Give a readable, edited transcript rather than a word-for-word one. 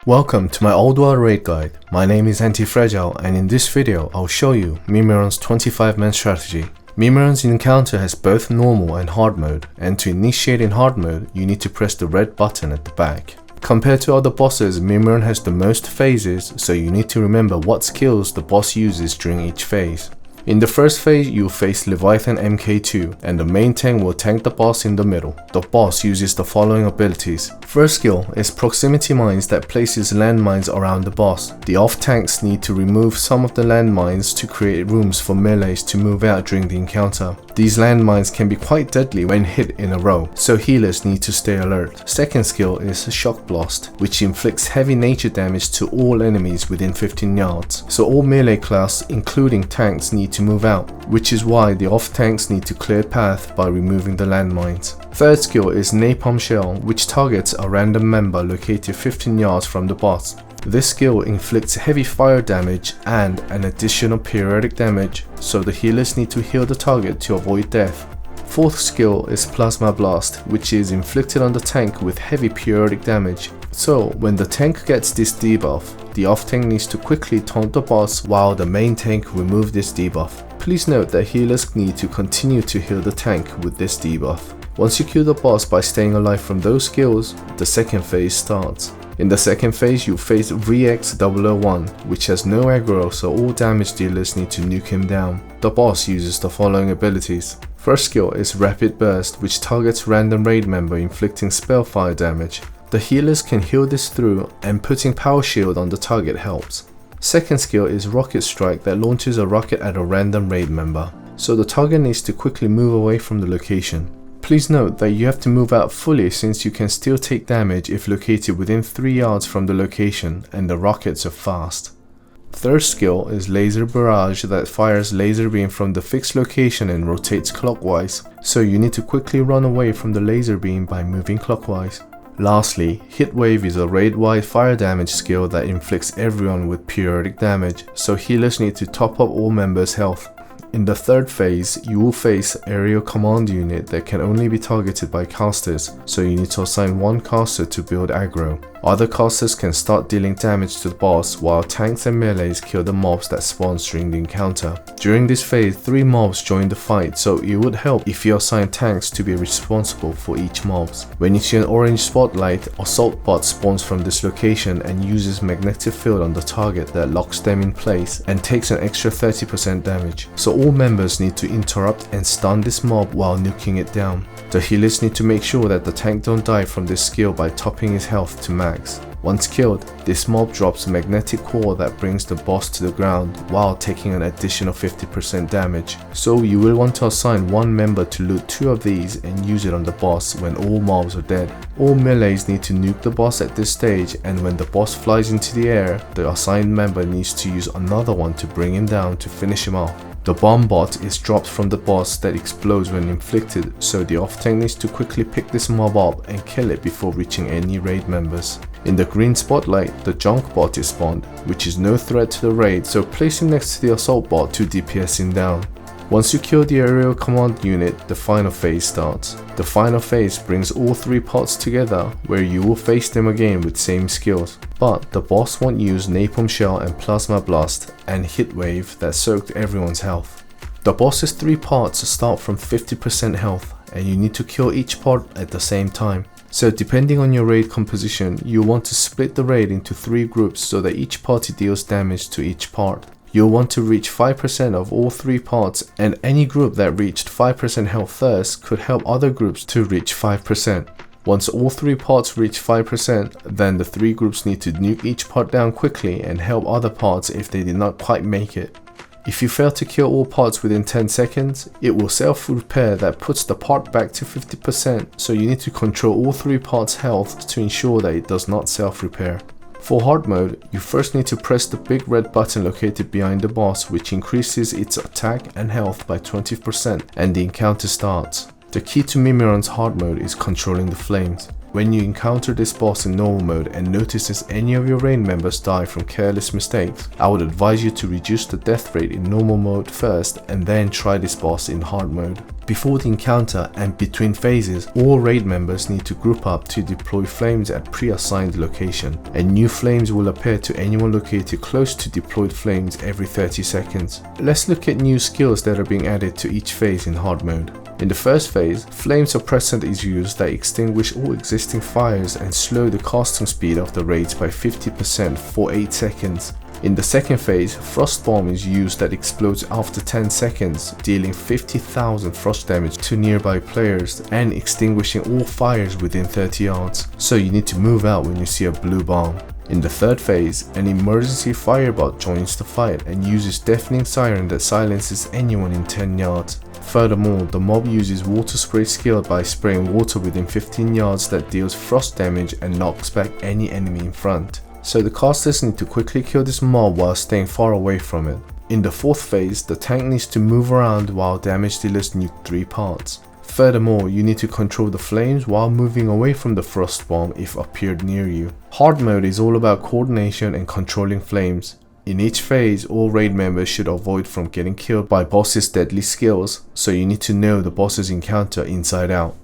Welcome to my ULDUAR raid guide. My name is Antifragile, and in this video I'll show you Mimiron's 25-man strategy. Mimiron's encounter has both normal and hard mode, and to initiate in hard mode you need to press the red button at the back. Compared to other bosses, Mimiron has the most phases, so you need to remember what skills the boss uses during each phase. In the first phase, you will face Leviathan MK2, and the main tank will tank the boss in the middle. The boss uses the following abilities. First skill is proximity mines that places landmines around the boss. The off tanks need to remove some of the landmines to create rooms for melees to move out during the encounter. These landmines can be quite deadly when hit in a row, so healers need to stay alert. Second skill is Shock Blast, which inflicts heavy nature damage to all enemies within 15 yards. So all melee class, including tanks, need to move out, which is why the off tanks need to clear path by removing the landmines. Third skill is Napalm Shell, which targets a random member located 15 yards from the boss. This skill inflicts heavy fire damage and an additional periodic damage, so the healers need to heal the target to avoid death. Fourth skill is Plasma Blast, which is inflicted on the tank with heavy periodic damage. So when the tank gets this debuff, the off tank needs to quickly taunt the boss while the main tank removes this debuff. Please note that healers need to continue to heal the tank with this debuff. Once you kill the boss by staying alive from those skills, the second phase starts. In the second phase, you face VX001, which has no aggro, so all damage dealers need to nuke him down. The boss uses the following abilities. First skill is Rapid Burst, which targets random raid member inflicting spellfire damage. The healers can heal this through, and putting power shield on the target helps. Second skill is Rocket Strike that launches a rocket at a random raid member, so the target needs to quickly move away from the location. Please note that you have to move out fully since you can still take damage if located within 3 yards from the location and the rockets are fast. Third skill is Laser Barrage that fires laser beam from the fixed location and rotates clockwise, so you need to quickly run away from the laser beam by moving clockwise. Lastly, Hit Wave is a raid-wide fire damage skill that inflicts everyone with periodic damage, so healers need to top up all members' health. In the third phase, you will face Aerial Command Unit that can only be targeted by casters, so you need to assign one caster to build aggro. Other casters can start dealing damage to the boss, while tanks and melees kill the mobs that spawn during the encounter. During this phase, 3 mobs join the fight, so it would help if you assign tanks to be responsible for each mobs. When you see an orange spotlight, Assault Bot spawns from this location and uses magnetic field on the target that locks them in place and takes an extra 30% damage. So all members need to interrupt and stun this mob while nuking it down. The healers need to make sure that the tank don't die from this skill by topping his health to max. Once killed, this mob drops a magnetic core that brings the boss to the ground while taking an additional 50% damage. So you will want to assign one member to loot 2 of these and use it on the boss when all mobs are dead. All melees need to nuke the boss at this stage, and when the boss flies into the air, the assigned member needs to use another one to bring him down to finish him off. The bomb bot is dropped from the boss that explodes when inflicted, so the off tank needs to quickly pick this mob up and kill it before reaching any raid members. In the green spotlight, the junk bot is spawned, which is no threat to the raid, so place him next to the assault bot to DPS him down. Once you kill the aerial command unit, the final phase starts. The final phase brings all 3 parts together, where you will face them again with same skills. But the boss won't use Napalm Shell and Plasma Blast and Hit Wave that soaked everyone's health. The boss's 3 parts start from 50% health, and you need to kill each part at the same time. So depending on your raid composition, you'll want to split the raid into 3 groups so that each party deals damage to each part. You'll want to reach 5% of all 3 parts, and any group that reached 5% health first could help other groups to reach 5%. Once all 3 parts reach 5%, then the 3 groups need to nuke each part down quickly and help other parts if they did not quite make it. If you fail to kill all parts within 10 seconds, it will self-repair that puts the part back to 50%, so you need to control all 3 parts' health to ensure that it does not self-repair. For hard mode, you first need to press the big red button located behind the boss, which increases its attack and health by 20%, and the encounter starts. The key to Mimiron's hard mode is controlling the flames. When you encounter this boss in normal mode and notices any of your raid members die from careless mistakes, I would advise you to reduce the death rate in normal mode first and then try this boss in hard mode. Before the encounter and between phases, all raid members need to group up to deploy flames at pre-assigned location, and new flames will appear to anyone located close to deployed flames every 30 seconds. Let's look at new skills that are being added to each phase in hard mode. In the first phase, Flame Suppressant is used that extinguish all existing fires and slow the casting speed of the raids by 50% for 8 seconds. In the second phase, Frost Bomb is used that explodes after 10 seconds, dealing 50,000 frost damage to nearby players and extinguishing all fires within 30 yards, so you need to move out when you see a blue bomb. In the third phase, an emergency firebot joins the fight and uses Deafening Siren that silences anyone in 10 yards. Furthermore, the mob uses Water Spray skill by spraying water within 15 yards that deals frost damage and knocks back any enemy in front. So the casters need to quickly kill this mob while staying far away from it. In the fourth phase, the tank needs to move around while damage dealers nuke 3 parts. Furthermore, you need to control the flames while moving away from the frost bomb if appeared near you. Hard mode is all about coordination and controlling flames. In each phase, all raid members should avoid from getting killed by boss's deadly skills, so you need to know the boss's encounter inside out.